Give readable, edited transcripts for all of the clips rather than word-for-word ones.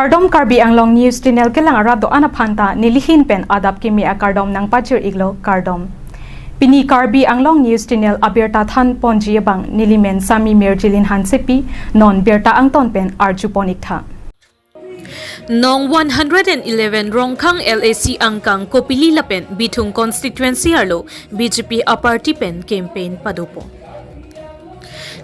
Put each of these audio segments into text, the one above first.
Kardom Karbi Anglong News Channel kelang arado anaphanta nilihin pen adap kimi a Kardom nang pachir iglo Kardom. Pini Karbi Anglong News Channel abirta than ponji bang nilimen sami merjilin hansepi non berta angton pen arjuponik tha. Nong 111 Rongkhang LAC angkang Kopili lapen Bithung constituency arlo BJP a party pen campaign padupo.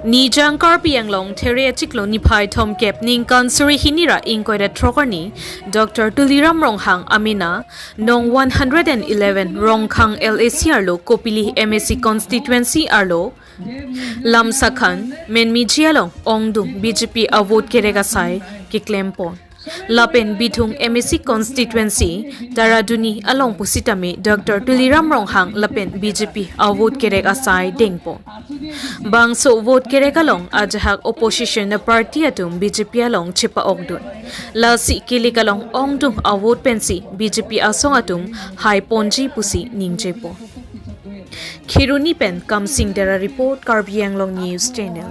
Ni jang Karbi Anglong Tere Chiklo ni Phai Thom Kep ning Kansuri Hinira Inkoida Trokarni Dr. Tuliram Ronghang Amina Nong 111 Rongkhang LAC arlo Kopili MSC constituency arlo Lamsakhan Menmi Jialong Ongdu BJP a vote kerega sai ki claim pon Lapen Bithung MSC constituency Daraduni along pusitame Dr. Tuliram Ronghang Lapen BJP a vote kerek asai dengpo Bangso vote kerek along ajahak opposition na party atum BJP along chipa ogdun Lasi kilik along ongdung a vote pensi BJP asong atum hai ponji pusi ningjepo Khiruni pen Kamsing Dara report Karbi Anglong News Channel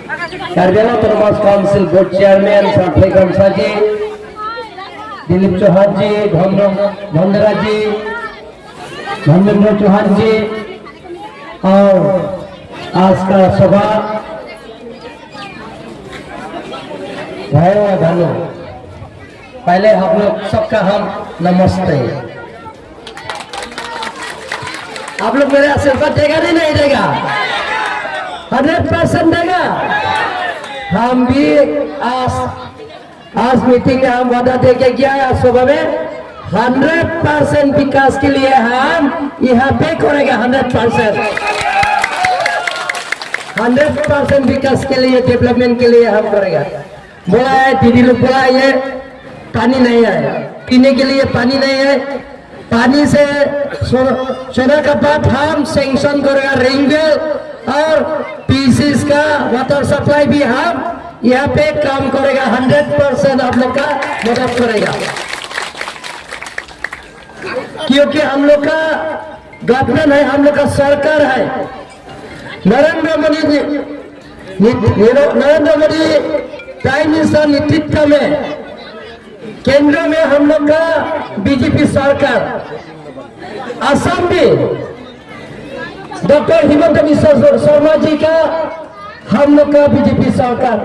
Karjala Termas Council Board Chairman Sarthai Kamsa जी, दिलीप चौहान जी, धनंदरा जी, धर्मेंद्र चौहान जी और आज का सभा भाइयों और बहनों, पहले हम लोग सबका हम नमस्ते। आप लोग मेरे आशीर्वाद देगा नहीं देगा? 100% देगा। हम भी आज मीटिंग में हम वादा देके गया है सुबह में 100% विकास के लिए हम यहाँ पे करेगा 100% विकास के लिए डेवलपमेंट के लिए हम करेगा। बोला है दीदी लोग बोला ये पानी नहीं है, पीने के लिए पानी नहीं है, पानी से सोना का बात हम सैंक्शन करेगा रिंगवेल और पीसीस का वाटर सप्लाई भी हम यहाँ पे काम करेगा 100% आप लोग का मदद करेगा क्योंकि हम लोग का गवर्नमेंट है, हम लोग का सरकार है। नरेंद्र मोदी प्राइम मिनिस्टर नेतृत्व में केंद्र में हम लोग का बीजेपी सरकार, असम भी डॉक्टर हिमंत बिश्व शर्मा जी का हम लोग का बीजेपी सरकार,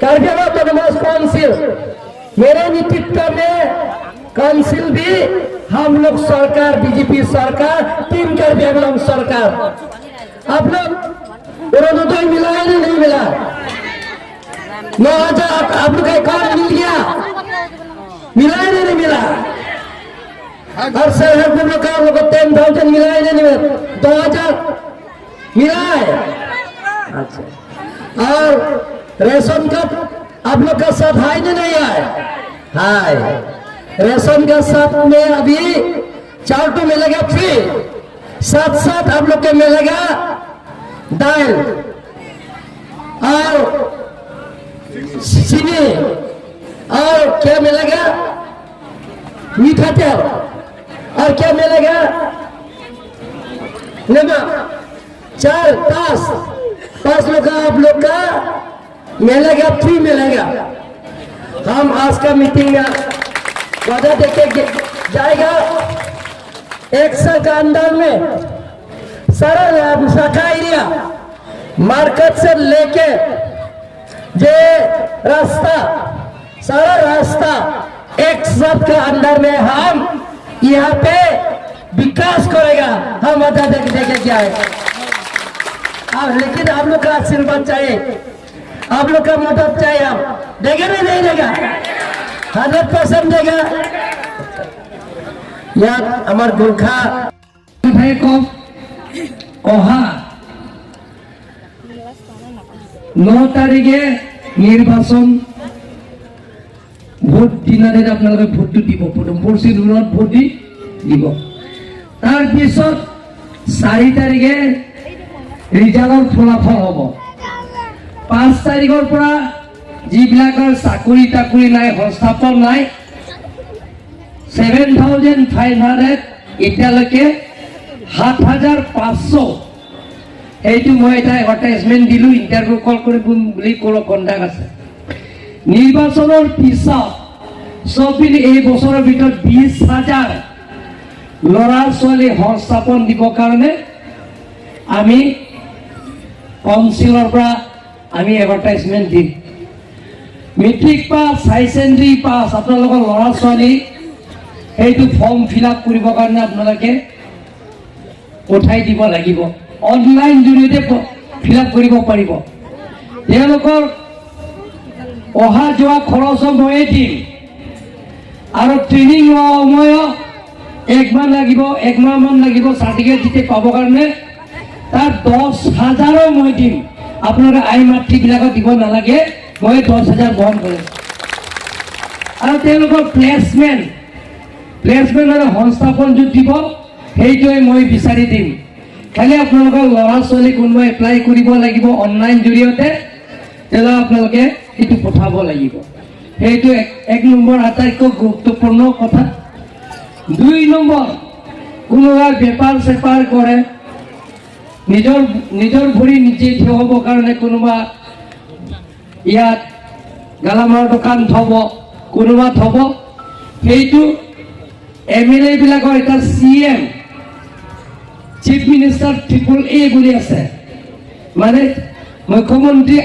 करगिल ऑटोनोमस काउंसिल मेरे नेतृत्व में काउंसिल भी हम लोग सरकार बीजेपी सरकार टीम करबी अंगलों सरकार। आप लोग अरुणोदय मिला है नहीं मिला? 9,000 आप लोग का कार्ड मिल गया? मिला है नहीं मिला? हर शहर में लोग 10,000 मिला है नहीं मिला? 2,000 मिला है। अच्छा, और रेशन कार्ड आप लोग का साथ है नहीं है? हाय, रेशन का साथ में अभी 4 तो मिलेगा फ्री, साथ आप लोग के मिलेगा दाल और चीनी और क्या मिलेगा? मीठा तेल और क्या मिलेगा? नमक। 5 लोग का आप लोग का मिलेगा, फ्री मिलेगा। हम आज का मीटिंग में वादा देके जाएगा 1 साल का अंदर में सारा शाखा एरिया मार्केट से लेके जे रास्ता सारा रास्ता 1 साल के अंदर में हम यहाँ पे विकास करेगा। हम वादा देके जाएगा। लेकिन आप लोग का आशीर्वाद चाहिए, आप लोग का मदद चाहिए। आप देगा नहीं देगा? 100% देगा। यार हमारे गोरखा भाई को कहा 9 तारिखे निर्वाचन ভোট দিনাৰে আপোনালোকে ভোটটো দিব, পৰছি দূৰত ভোট দিব। তাৰ পিছত 4 তাৰিখে ৰিজাল্টৰ ফলাফল হ'ব। 5 তাৰিখৰ পৰা যিবিলাকৰ চাকৰি তাকৰি নাই, সংস্থাপন নাই, 7,500 এতিয়ালৈকে 7,500 এইটো মই এটা এডভাৰটাইজমেন্ট দিলো, ইন্টাৰভিউ কল কৰি বুলি কোনো কন্টাক্ট আছে। নিৰ্বাচনৰ পিছত চব মিলি এই বছৰৰ ভিতৰত 20,000 ল'ৰা ছোৱালী সংস্থাপন দিবৰ কাৰণে আমি কাউন্সিলৰ পৰা আমি এডভাৰটাইজমেণ্ট দিম। মেট্ৰিক পাছ হাই ছেকেণ্ডেৰী পাছ আপোনালোকৰ ল'ৰা ছোৱালী সেইটো ফৰ্ম ফিল আপ কৰিবৰ কাৰণে আপোনালোকে পঠাই দিব লাগিব। অনলাইন জৰিয়তে ফিল আপ কৰিব পাৰিব। তেওঁলোকৰ অহা যোৱা খৰচ ময়ে দিম আৰু ট্ৰেইনিং লোৱা সময়ত একমাহমান লাগিব চাৰ্টিফিকেট যেতিয়া পাবৰ কাৰণে তাত 10,000 মই দিম। আপোনালোকে আই মাতৃবিলাকক দিব নালাগে, মই 10,000 বহন কৰিম। আৰু তেওঁলোকৰ প্লেচমেণ্ট আৰু সংস্থাপন য'ত দিব সেইটোৱে মই বিচাৰি দিম। খালি আপোনালোকৰ ল'ৰা ছোৱালী কোনোবা এপ্লাই কৰিব লাগিব অনলাইন জৰিয়তে, তেতিয়াহ'লে আপোনালোকে সেইটো পঠাব লাগিব। সেইটো 1 নম্বৰ আটাইতকৈ গুৰুত্বপূৰ্ণ কথা। 2 নম্বৰ, কোনোবা বেপাৰ চেপাৰ কৰে, নিজৰ ভৰি নিজে থিয় হ'বৰ কাৰণে কোনোবা ইয়াত গেলামালৰ দোকান থ'ব, কোনোবা থ'ব, সেইটো MLA বিলাকৰ এটা CM চিফ মিনিষ্টাৰ AAA বুলি আছে, মানে মুখ্যমন্ত্ৰী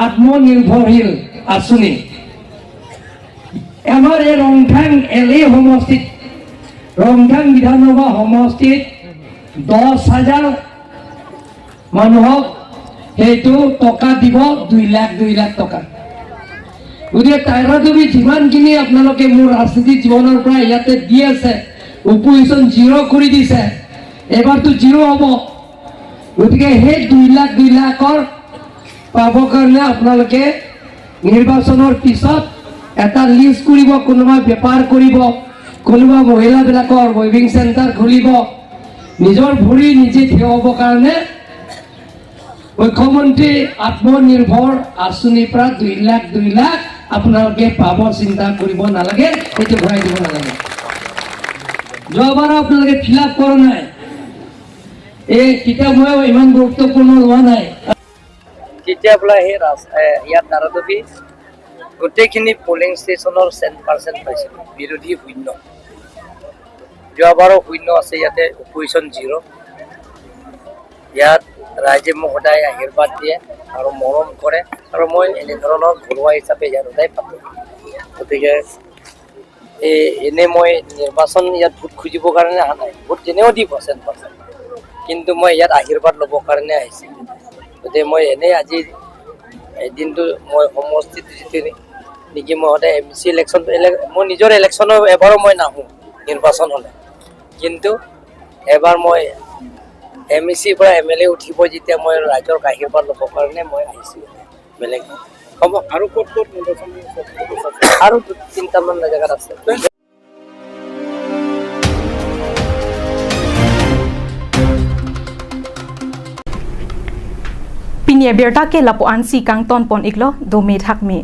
আত্মনিৰ্ভৰশীল আঁচনি। আমাৰ এই ৰংথাং LA সমষ্টিত, ৰংথাং বিধানসভা সমষ্টিত 10,000 মানুহক সেইটো টকা দিব, 2 লাখ টকা। গতিকে তাইৰাদেৱী যিমানখিনি আপোনালোকে মোৰ ৰাজনীতিক জীৱনৰ পৰা ইয়াতে দি আছে, অপজিশ্যন 0 কৰি দিছে, এবাৰতো 0 হ'ব। গতিকে সেই 2 লাখৰ পাবৰ কাৰণে আপোনালোকে নিৰ্বাচনৰ পিছত এটা লিষ্ট কৰিব, কোনোবা বেপাৰ কৰিব, কোনোবা মহিলাবিলাকৰ ৱেভিং চেণ্টাৰ খুলিব, নিজৰ ভৰি নিজে থিয় হ'বৰ কাৰণে মুখ্যমন্ত্ৰী আত্মনিৰ্ভৰ আঁচনিৰ পৰা 2 লাখ আপোনালোকে পাব, চিন্তা কৰিব নালাগে, সেইটো ঘূৰাই দিব নালাগে। যোৱাবাৰ আপোনালোকে ফিল আপ কৰা নাই, এই কিতাপ মই ইমান গুৰুত্বপূৰ্ণ লোৱা নাই। যেতিয়া বোলে সেই ইয়াত নাৰাদেৱী গোটেইখিনি পলিং ষ্টেচনৰ 100% পাইছিলোঁ, বিৰোধী 0। যোৱাবাৰো 0 আছে ইয়াতে, অপজিশ্যন 0। ইয়াত ৰাইজে মোক সদায় আশীৰ্বাদ দিয়ে আৰু মৰম কৰে, আৰু মই এনেধৰণৰ ঘৰুৱা হিচাপে ইয়াত সদায় পাতোঁ। গতিকে এনে মই নিৰ্বাচন ইয়াত ভোট খুজিবৰ কাৰণে অহা নাই, ভোট যেনেও দিব 100%, কিন্তু মই ইয়াত আশীৰ্বাদ ল'বৰ কাৰণে আহিছিলোঁ। গতিকে মই এনেই আজি দিনটো মই সমষ্টিত যিটো নেকি মই সদায় MC ইলেকশ্যন, মই নিজৰ ইলেকশ্যনৰ এবাৰো মই নাহোঁ নিৰ্বাচন হ'লে, কিন্তু এবাৰ মই MEC পৰা MLA উঠিব যেতিয়া মই ৰাইজৰ আশীৰ্বাদ ল'বৰ কাৰণে মই আহিছোঁ। বেলেগ হ'ব আৰু ক'ত নিৰ্বাচন আৰু 3টামান জেগাত আছে। Pinya berta ke lapuan si kang ton pon iklo do me thak me